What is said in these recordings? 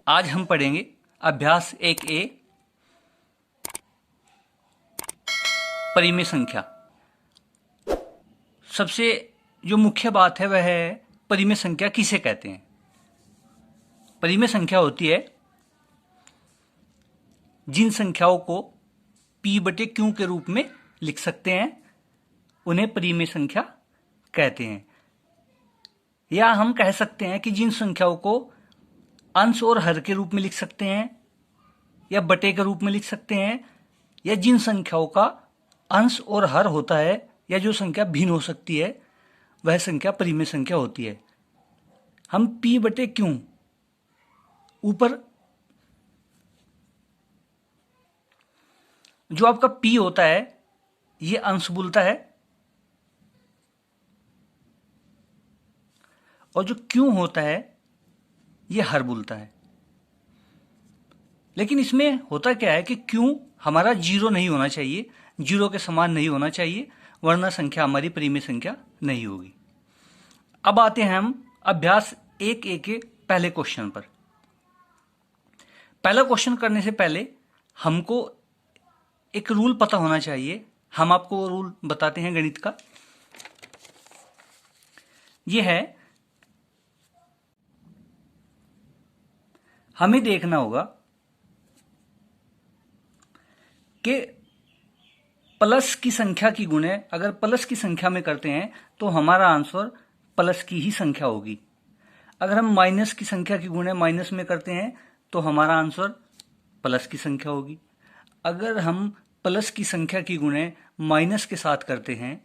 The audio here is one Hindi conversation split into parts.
आज हम पढ़ेंगे अभ्यास 1A परिमेय संख्या। सबसे जो मुख्य बात है वह है परिमेय संख्या किसे कहते हैं। परिमेय संख्या होती है जिन संख्याओं को p/q के रूप में लिख सकते हैं उन्हें परिमेय संख्या कहते हैं। या हम कह सकते हैं कि जिन संख्याओं को अंश और हर के रूप में लिख सकते हैं या बटे के रूप में लिख सकते हैं, या जिन संख्याओं का अंश और हर होता है या जो संख्या भिन्न हो सकती है वह संख्या परिमेय संख्या होती है। हम p/q ऊपर जो आपका p होता है ये अंश बोलता है और जो q होता है ये हर बोलता है। लेकिन इसमें होता क्या है कि q हमारा 0 नहीं होना चाहिए, 0 के समान नहीं होना चाहिए, वरना संख्या हमारी परिमेय संख्या नहीं होगी। अब आते हैं हम अभ्यास 1A के पहले क्वेश्चन पर। पहला क्वेश्चन करने से पहले हमको एक रूल पता होना चाहिए। हम आपको वो रूल बताते हैं गणित का। यह है, हमें देखना होगा कि प्लस की संख्या की गुणे अगर प्लस की संख्या में करते हैं तो हमारा आंसर प्लस की ही संख्या होगी। अगर हम माइनस की संख्या की गुणे माइनस में करते हैं तो हमारा आंसर प्लस की संख्या होगी। अगर हम प्लस की संख्या की गुणे माइनस के साथ करते हैं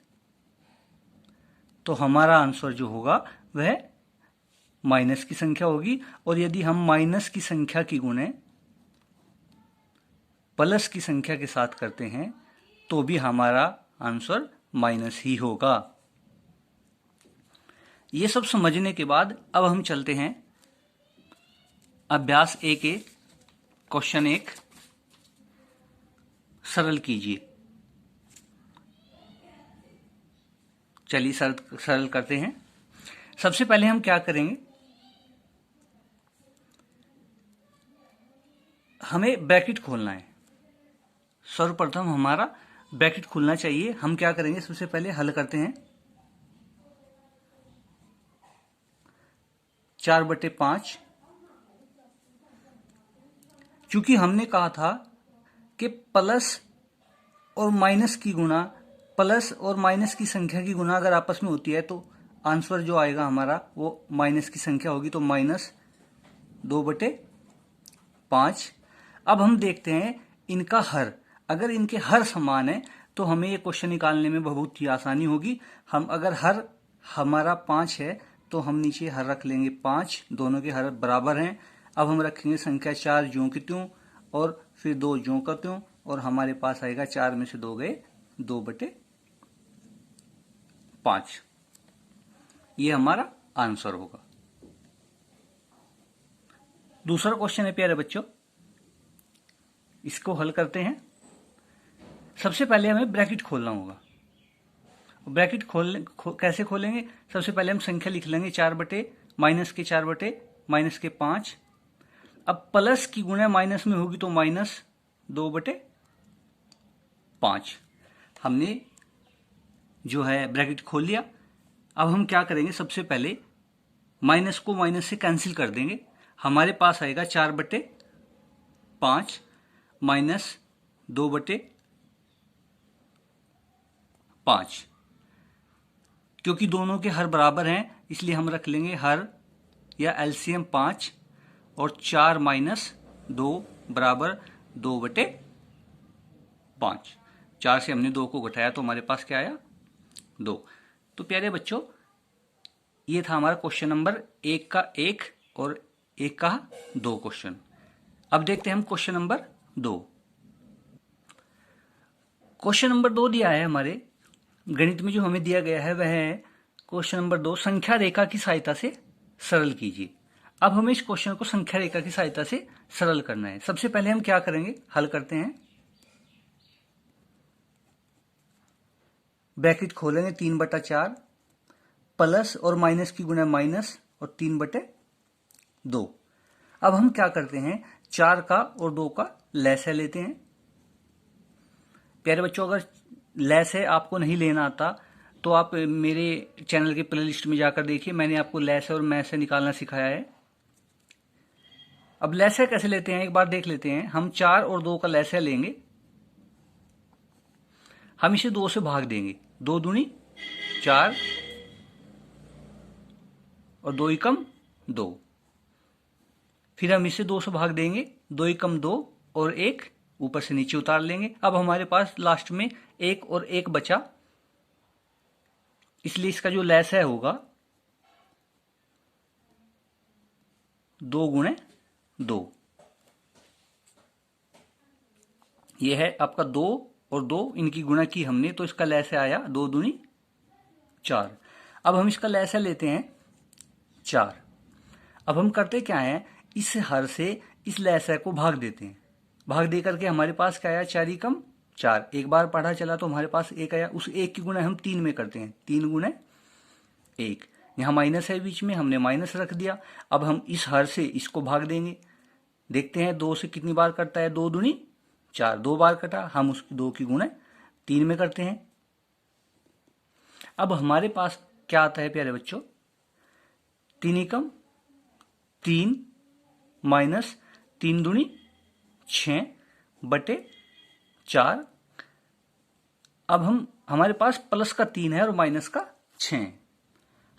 तो हमारा आंसर जो होगा वह माइनस की संख्या होगी। और यदि हम माइनस की संख्या की गुणे प्लस की संख्या के साथ करते हैं तो भी हमारा आंसर माइनस ही होगा। ये सब समझने के बाद अब हम चलते हैं अभ्यास 1A क्वेश्चन 1 सरल कीजिए। चलिए सरल करते हैं। सबसे पहले हम क्या करेंगे, हमें ब्रैकेट खोलना है। सर्वप्रथम हमारा ब्रैकेट खुलना चाहिए। हम क्या करेंगे, सबसे पहले हल करते हैं। 4/5। क्योंकि हमने कहा था कि प्लस और माइनस की गुणा, प्लस और माइनस की संख्या की गुणा अगर आपस में होती है तो आंसर जो आएगा हमारा वो माइनस की संख्या होगी, तो -2/5। अब हम देखते हैं इनका हर। अगर इनके हर समान है तो हमें ये क्वेश्चन निकालने में बहुत ही आसानी होगी। हम अगर हर हमारा 5 है तो हम नीचे हर रख लेंगे 5, दोनों के हर बराबर हैं। अब हम रखेंगे संख्या 4 ज्यों की त्यों और फिर 2 ज्यों का त्यों, और हमारे पास आएगा 4 में से 2 गए 2/5। ये हमारा आंसर होगा। दूसरा क्वेश्चन है प्यारे बच्चों, इसको हल करते हैं। सबसे पहले हमें ब्रैकेट खोलना होगा। ब्रैकेट कैसे खोलेंगे, सबसे पहले हम संख्या लिख लेंगे 4/-5। अब प्लस की गुणे माइनस में होगी तो -2/5। हमने जो है ब्रैकेट खोल लिया। अब हम क्या करेंगे, सबसे पहले माइनस को माइनस से कैंसिल कर देंगे। हमारे पास आएगा 4/5 -2/5। क्योंकि दोनों के हर बराबर हैं इसलिए हम रख लेंगे हर या एलसीएम 5, और 4 - 2 बराबर 2/5। 4 से हमने 2 को घटाया तो हमारे पास क्या आया, 2। तो प्यारे बच्चों ये था हमारा क्वेश्चन नंबर 1 का 1 और 1 का 2 क्वेश्चन। अब देखते हैं हम क्वेश्चन नंबर 2। क्वेश्चन नंबर 2 दिया है हमारे गणित में, जो हमें दिया गया है वह है क्वेश्चन नंबर 2, संख्या रेखा की सहायता से सरल कीजिए। अब हमें इस क्वेश्चन को संख्या रेखा की सहायता से सरल करना है। सबसे पहले हम क्या करेंगे, हल करते हैं। ब्रैकेट खोलेंगे 3/4, प्लस और माइनस की गुणा माइनस और 3/2। अब हम क्या करते हैं, 4 का और 2 का लैसा लेते हैं। प्यारे बच्चों, अगर लैसे आपको नहीं लेना आता तो आप मेरे चैनल के प्लेलिस्ट में जाकर देखिए, मैंने आपको लैसे और मैसे निकालना सिखाया है। अब लैसे कैसे लेते हैं एक बार देख लेते हैं। हम 4 और 2 का लैसे लेंगे, हम इसे 2 से भाग देंगे, 2 दूनी 4 और 2 एकम 2। फिर हम इसे 2 से भाग देंगे, 2 एकम 2 और 1 ऊपर से नीचे उतार लेंगे। अब हमारे पास लास्ट में 1 और 1 बचा, इसलिए इसका जो लैसा होगा 2 गुणे 2। यह है आपका 2 और 2, इनकी गुणा की हमने तो इसका लैसा आया 2 दूनी 4। अब हम इसका लैसा लेते हैं 4। अब हम करते क्या है, इस हर से इस लैसा को भाग देते हैं। भाग दे करके हमारे पास क्या आया, 4 एकम 4। एक बार पढ़ा चला तो हमारे पास 1 आया। उस 1 की गुणा हम 3 में करते हैं, 3 गुणे 1। यहां माइनस है बीच में, हमने माइनस रख दिया। अब हम इस हर से इसको भाग देंगे, देखते हैं 2 से कितनी बार कटता है, 2 दूनी 4, 2 बार कटा। हम उस 2 की गुणा 3 में करते हैं। अब हमारे पास क्या आता है प्यारे बच्चों, 3 एकम 3 माइनस 3 दूनी 6 बटे 4। अब हमारे पास प्लस का 3 है और माइनस का 6 है।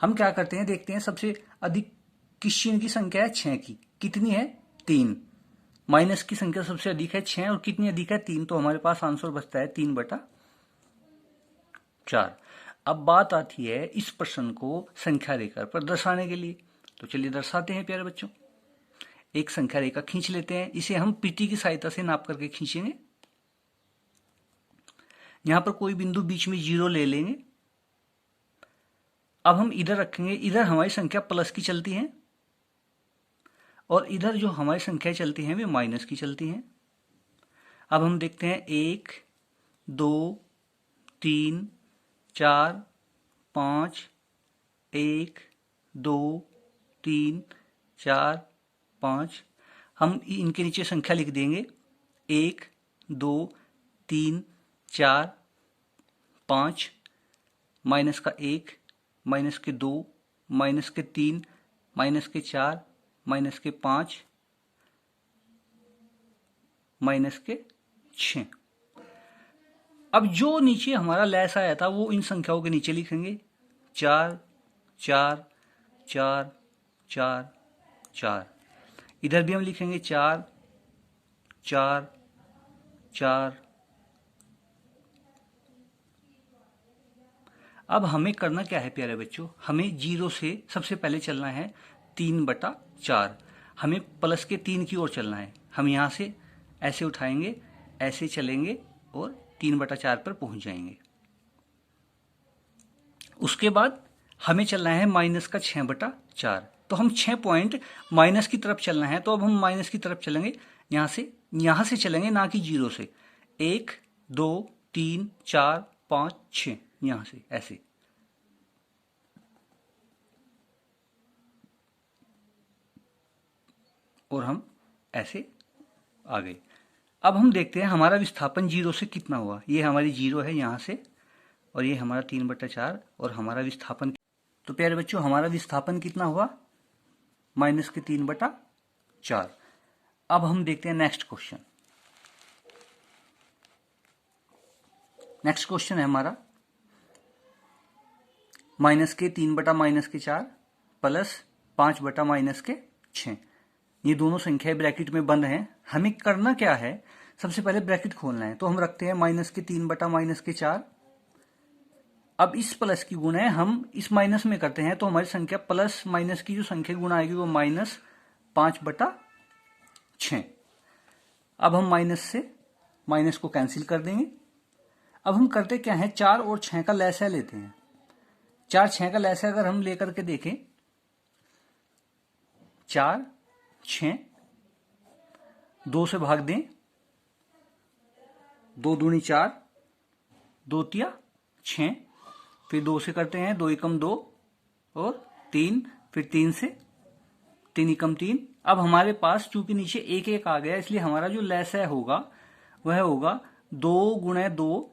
हम क्या करते हैं, देखते हैं सबसे अधिक किस चिन्ह की संख्या है, 6 की। कितनी है, 3। माइनस की संख्या सबसे अधिक है 6 और कितनी अधिक है, 3। तो हमारे पास आंसर बचता है 3 बटा 4। अब बात आती है इस प्रश्न को संख्या रेखा पर दर्शाने के लिए। तो चलिए दर्शाते हैं प्यारे बच्चों। एक संख्या रेखा खींच लेते हैं, इसे हम पीटी की सहायता से नाप करके खींचेंगे। यहां पर कोई बिंदु बीच में 0 ले लेंगे। अब हम इधर रखेंगे, इधर हमारी संख्या प्लस की चलती है और इधर जो हमारी संख्या चलती हैं वे माइनस की चलती हैं। अब हम देखते हैं 1 2 3 4 5, 1 2 3 4 5। हम इनके नीचे संख्या लिख देंगे, 1 2 3 4 5, माइनस का 1, माइनस के 2, माइनस के 3, माइनस के 4, माइनस के 5, माइनस के 6। अब जो नीचे हमारा लैस आया था वो इन संख्याओं के नीचे लिखेंगे, 4 4 4 4 4। इधर भी हम लिखेंगे 4 4 4। अब हमें करना क्या है प्यारे बच्चों, हमें 0 से सबसे पहले चलना है 3 बटा 4। हमें प्लस के 3 की ओर चलना है। हम यहाँ से ऐसे उठाएंगे, ऐसे चलेंगे और 3 बटा 4 पर पहुंच जाएंगे। उसके बाद हमें चलना है माइनस का 6 बटा 4। तो हम 6 पॉइंट माइनस की तरफ चलना है, तो अब हम माइनस की तरफ चलेंगे। यहाँ से चलेंगे, ना कि 0 से। 1 2 3 4 5 6, यहां से ऐसे। और हम ऐसे आ गए। अब हम देखते हैं हमारा विस्थापन 0 से कितना हुआ। ये हमारी 0 है यहां से, और ये हमारा 3 बटा 4 और हमारा विस्थापन। तो प्यारे बच्चों हमारा विस्थापन कितना हुआ, माइनस के 3 बटा 4। अब हम देखते हैं नेक्स्ट क्वेश्चन। नेक्स्ट क्वेश्चन है हमारा माइनस के 3 बटा माइनस के 4 प्लस 5 बटा माइनस के 6। ये दोनों संख्याएं ब्रैकेट में बंद हैं। हमें करना क्या है, सबसे पहले ब्रैकेट खोलना है। तो हम रखते हैं माइनस के 3 बटा माइनस के 4। अब इस प्लस की गुणा हम इस माइनस में करते हैं, तो हमारी संख्या प्लस माइनस की जो संख्या गुणा आएगी वो माइनस 5 बटा 6। अब हम माइनस से माइनस को कैंसिल कर देंगे। अब हम करते क्या है, 4 और 6 का लैसा लेते हैं। 4 6 का लैसा अगर हम लेकर के देखें, 4 6, 2 से भाग दें, 2 दूनी 4, 2 तिया 6, फिर 2 से करते हैं, 2 एकम 2 और 3, फिर 3 से 3 एकम 3, अब हमारे पास चूंकि नीचे एक एक आ गया, इसलिए हमारा जो लसाय होगा वह होगा 2 × 2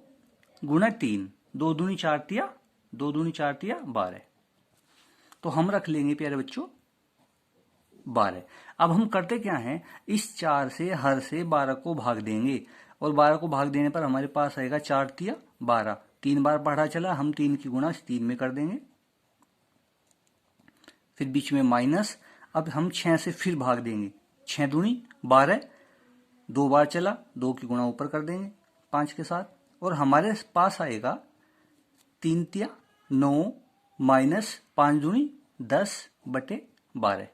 × 3, 2×2 = 4, 2×2 = 12। तो हम रख लेंगे प्यारे बच्चों 12। अब हम करते क्या है, इस 4 से हर से 12 को भाग देंगे, और 12 को भाग देने पर हमारे पास आएगा 4×3 = 12। 3 बार पढ़ा चला, हम 3 की गुणा 3 में कर देंगे, फिर बीच में माइनस। अब हम 6 से फिर भाग देंगे, 6×2 = 12। 2 बार चला, 2 की गुणा ऊपर कर देंगे 5 के साथ, और हमारे पास आएगा 3×3 = 9 माइनस 5×2 = 10/12।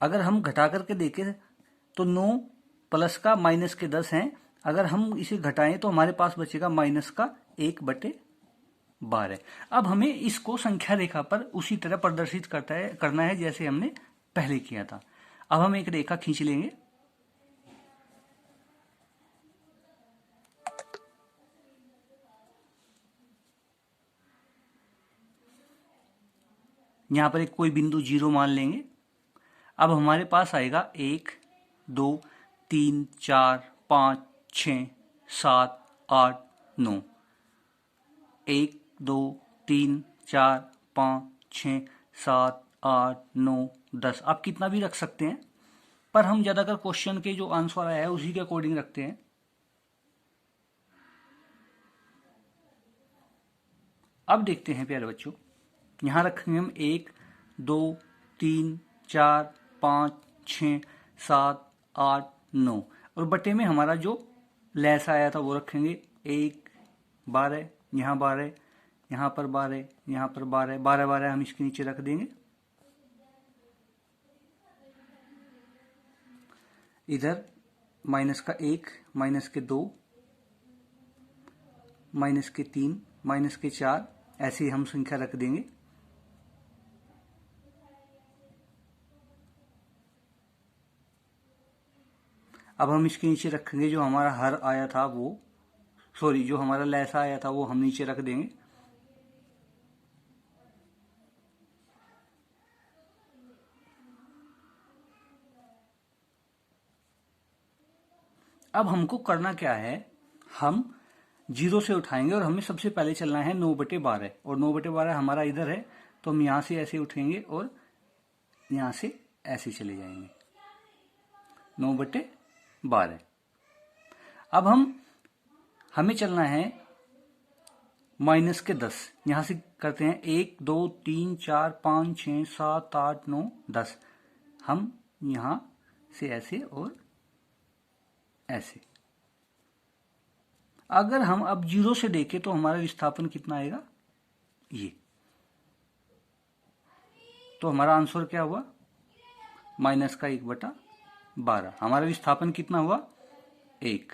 अगर हम घटा करके देखें तो 9 प्लस का माइनस के 10 हैं। अगर हम इसे घटाएं तो हमारे पास बचेगा माइनस का 1/12। अब हमें इसको संख्या रेखा पर उसी तरह प्रदर्शित करना है जैसे हमने पहले किया था। अब हम एक रेखा खींच लेंगे, यहां पर एक कोई बिंदु 0 मान लेंगे। अब हमारे पास आएगा 1 2 3 4 5 6 7 8 9। 1 2 3 4 5 6 7 8 9 10। आप कितना भी रख सकते हैं, पर हम ज्यादातर क्वेश्चन के जो आंसर आया है उसी के अकॉर्डिंग रखते हैं। अब देखते हैं प्यारे बच्चों, यहां रखेंगे हम 1 2 3 4 5 6 7 8 9, और बटे में हमारा जो लैस आया था वो रखेंगे 1 12, यहाँ 12, यहाँ पर 12, यहाँ पर 12, 12 12 हम इसके नीचे रख देंगे। इधर माइनस का 1, माइनस के 2, माइनस के 3, माइनस के 4, ऐसे ही हम संख्या रख देंगे। अब हम इसके नीचे रखेंगे जो हमारा हर आया था वो, सॉरी जो हमारा लैसा आया था वो हम नीचे रख देंगे। अब हमको करना क्या है, हम 0 से उठाएंगे और हमें सबसे पहले चलना है 9/12, और 9/12 हमारा इधर है, तो हम यहां से ऐसे उठेंगे और यहां से ऐसे चले जाएंगे 9/12। अब हमें चलना है माइनस के 10, यहां से करते हैं 1 2 3 4 5 6 7 8 9 10। हम यहां से ऐसे और ऐसे। अगर हम अब 0 से देखें तो हमारा विस्थापन कितना आएगा, ये। तो हमारा आंसर क्या हुआ, माइनस का 1/12। हमारा विस्थापन कितना हुआ, 1।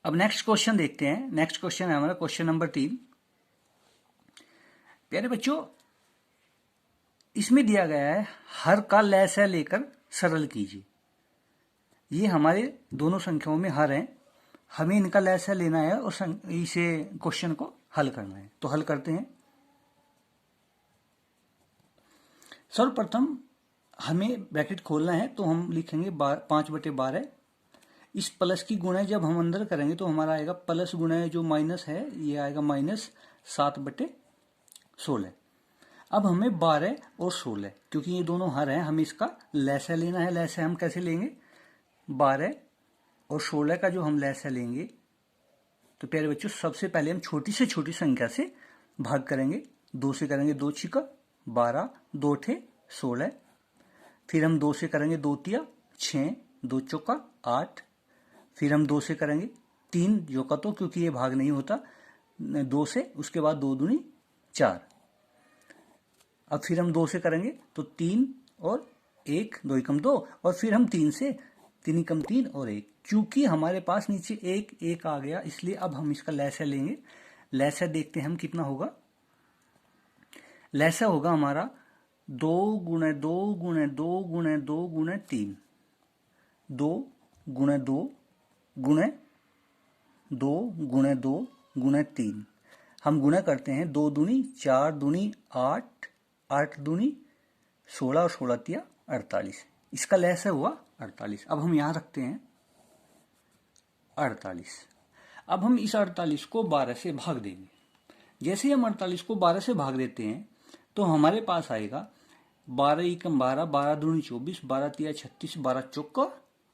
अब नेक्स्ट क्वेश्चन देखते हैं। नेक्स्ट क्वेश्चन है हमारा क्वेश्चन नंबर 3। प्यारे बच्चों, इसमें दिया गया है हर का लैसा लेकर सरल कीजिए। ये हमारे दोनों संख्याओं में हर हैं, हमें इनका लैसा लेना है और इसे क्वेश्चन को हल करना है। तो हल करते हैं। सर्वप्रथम हमें ब्रैकेट खोलना है, तो हम लिखेंगे 5/12। इस प्लस की गुणा जब हम अंदर करेंगे तो हमारा आएगा प्लस गुणा जो माइनस है ये आएगा माइनस 7/16। अब हमें 12 और 16, क्योंकि ये दोनों हर हैं, हमें इसका लैसा लेना है। लैसा हम कैसे लेंगे, 12 और 16 का जो हम लैसा लेंगे, तो प्यारे बच्चों सबसे पहले हम छोटी से छोटी संख्या से भाग करेंगे। 2 से करेंगे 2 छिका 12, 2 ठे 16। फिर हम 2 से करेंगे 2 तिया 6, 2 चौका 8। फिर हम 2 से करेंगे 3 जो का, तो क्योंकि ये भाग नहीं होता 2 से, उसके बाद 2 दूनी 4। अब फिर हम 2 से करेंगे तो 3 और 1, 2 एकम 2, और फिर हम 3 से 3 एकम 3 और 1। चूंकि हमारे पास नीचे 1 1 आ गया, इसलिए अब हम इसका लैसा लेंगे। लैसा देखते हैं हम कितना होगा। लैसा होगा हमारा 2 × 2 × 2 × 2 × 3, 2 × 2 × 2 × 2 × 3। हम गुणा करते हैं, 2 दूनी 4 दूनी 8, 8 दूनी 16 और 16 तिया 48। इसका लैस है हुआ 48। अब हम यहां रखते हैं 48। अब हम इस 48 को 12 से भाग देंगे। जैसे ही हम 48 को 12 से भाग देते हैं तो हमारे पास आएगा 12 एकम 12, 12 दूनी 24, 12 तिया 36, 12 चौका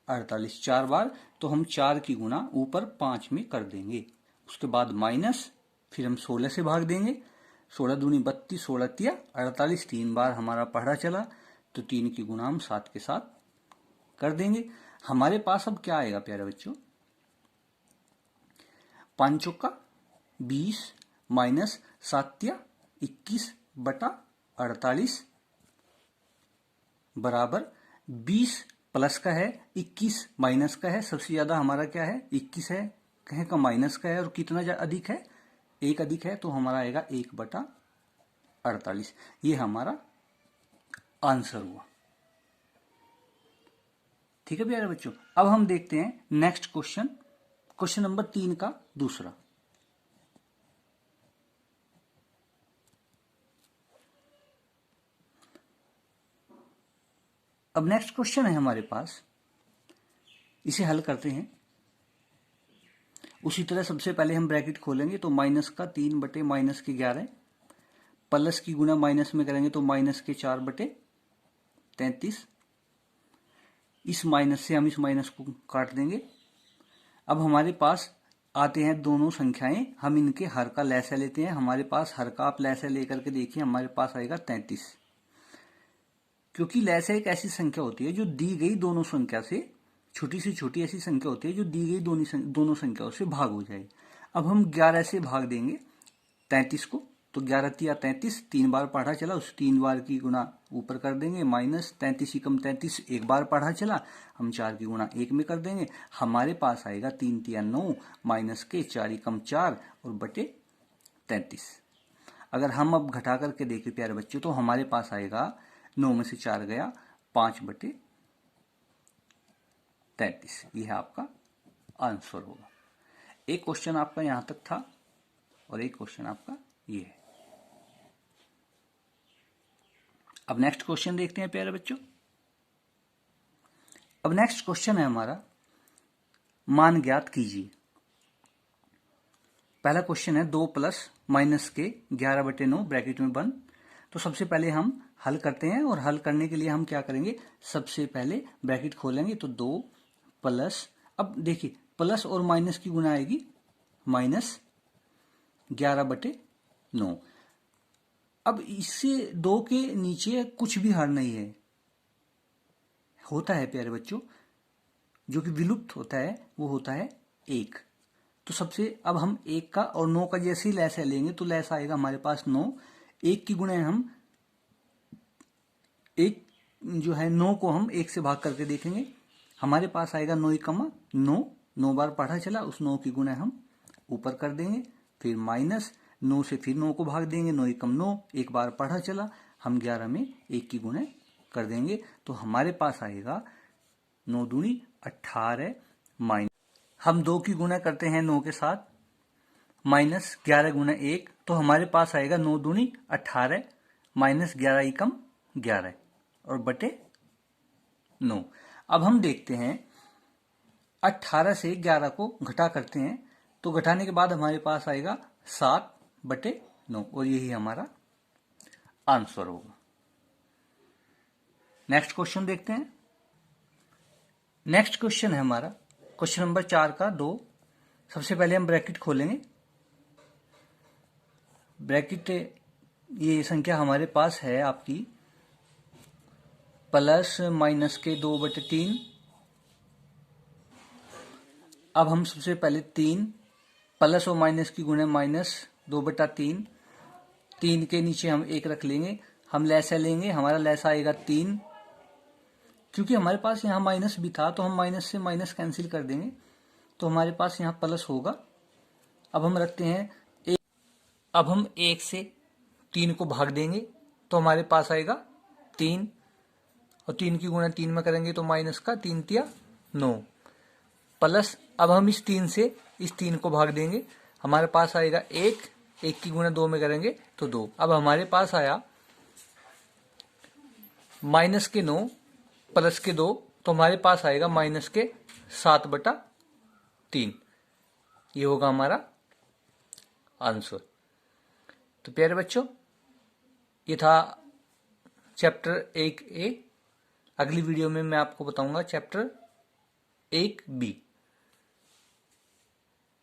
48, 4 बार। तो हम 4 की गुणा ऊपर 5 में कर देंगे। उसके बाद माइनस, फिर हम 16 से भाग देंगे, 16 दूनी 32, 16 तिया 48, 3 बार हमारा पढ़ा चला। तो 3 की गुणा हम 7 के साथ कर देंगे। हमारे पास अब क्या आएगा प्यारे बच्चों, 5 चौका 20 माइनस 7 तिया 21 बटा 48 बराबर 20 प्लस का है 21 माइनस का है। सबसे ज्यादा हमारा क्या है, 21 है, कहें का माइनस का है, और कितना अधिक है, 1 अधिक है, तो हमारा आएगा 1 बटा 48। ये हमारा आंसर हुआ। ठीक है प्यारे बच्चों। अब हम देखते हैं नेक्स्ट क्वेश्चन, क्वेश्चन नंबर 3 का दूसरा। अब नेक्स्ट क्वेश्चन है हमारे पास, इसे हल करते हैं। उसी तरह सबसे पहले हम ब्रैकेट खोलेंगे तो माइनस का 3 बटे माइनस के 11, प्लस की गुणा माइनस में करेंगे तो माइनस के 4 बटे 33। इस माइनस से हम इस माइनस को काट देंगे। अब हमारे पास आते हैं दोनों संख्याएं, हम इनके हर का लैसा लेते हैं। हमारे पास हर का आप लैसा लेकर के देखिए, हमारे पास आएगा 33। क्योंकि लैसा एक ऐसी संख्या होती है जो दी गई दोनों संख्या से, छोटी से छोटी ऐसी संख्या होती है जो दी गई दोनों संख्याओं से भाग हो जाए। अब हम 11 से भाग देंगे 33 को, तो 11 तिया 33, 3 बार पढ़ा चला, उस 3 बार की गुणा ऊपर कर देंगे, माइनस 33 एकम 33, 1 बार पढ़ा चला, हम 4 की गुणा 1 में कर देंगे। हमारे पास आएगा 3 तिया 9 माइनस के 4 एकम 4 और बटे 33। अगर हम अब घटा करके देखें प्यारे बच्चों तो हमारे पास आएगा 9 में से 4 गया 5 बटे 33। यह आपका आंसर होगा। एक क्वेश्चन आपका यहां तक था और एक क्वेश्चन आपका ये है। अब नेक्स्ट क्वेश्चन देखते हैं प्यारे बच्चों। अब नेक्स्ट क्वेश्चन है हमारा, मान ज्ञात कीजिए। पहला क्वेश्चन है 2 प्लस माइनस के 11 बटे 9 ब्रैकेट में बंद। तो सबसे पहले हम हल करते हैं, और हल करने के लिए हम क्या करेंगे, सबसे पहले ब्रैकेट खोलेंगे तो 2 प्लस, अब देखिए प्लस और माइनस की गुणा आएगी, माइनस 11 बटे 9। अब इससे 2 के नीचे कुछ भी हर नहीं है, होता है प्यारे बच्चों, जो कि विलुप्त होता है वो होता है 1। तो सबसे अब हम 1 का और 9 का जैसे ही लैसा लेंगे तो लैसा आएगा हमारे पास 9। 1 की गुणा हम 1 जो है 9 को हम 1 से भाग करके देखेंगे, हमारे पास आएगा 9 एकम 9, 9 बार पढ़ा चला, उस 9 की गुणा हम ऊपर कर देंगे, फिर माइनस 9 से फिर 9 को भाग देंगे, 9 एकम 9, 1 बार पढ़ा चला, हम 11 में 1 की गुणा कर देंगे। तो हमारे पास आएगा 9 दूनी 18 माइनस, हम 2 की गुणा करते हैं 9 के साथ, माइनस 11 गुणा 1, तो हमारे पास आएगा 9 दूनी 18 माइनस 11 एकम 11 और बटे 9। अब हम देखते हैं 18 से 11 को घटा करते हैं, तो घटाने के बाद हमारे पास आएगा 7 बटे 9 और यही हमारा आंसर होगा। नेक्स्ट क्वेश्चन देखते हैं। नेक्स्ट क्वेश्चन है हमारा क्वेश्चन नंबर 4 का 2। सबसे पहले हम ब्रैकेट खोलेंगे, ब्रैकेट ये संख्या हमारे पास है आपकी प्लस माइनस के 2 बटे 3। अब हम सबसे पहले 3 प्लस और माइनस की गुणा माइनस 2 बटा 3, 3 के नीचे हम 1 रख लेंगे, हम लैसा लेंगे, हमारा लैसा आएगा 3। क्योंकि हमारे पास यहाँ माइनस भी था तो हम माइनस से माइनस कैंसिल कर देंगे, तो हमारे पास यहाँ प्लस होगा। अब हम रखते हैं 1, अब हम 1 से 3 को भाग देंगे तो हमारे पास आएगा 3, और 3 की गुणा 3 में करेंगे तो माइनस का 3 तिया 9 प्लस, अब हम इस 3 से इस 3 को भाग देंगे, हमारे पास आएगा 1, 1 की गुणा 2 में करेंगे तो 2। अब हमारे पास आया माइनस के 9 प्लस के 2, तो हमारे पास आएगा माइनस के 7/3। ये होगा हमारा आंसर। तो प्यारे बच्चों, ये था चैप्टर 1A। अगली वीडियो में मैं आपको बताऊंगा चैप्टर 1B।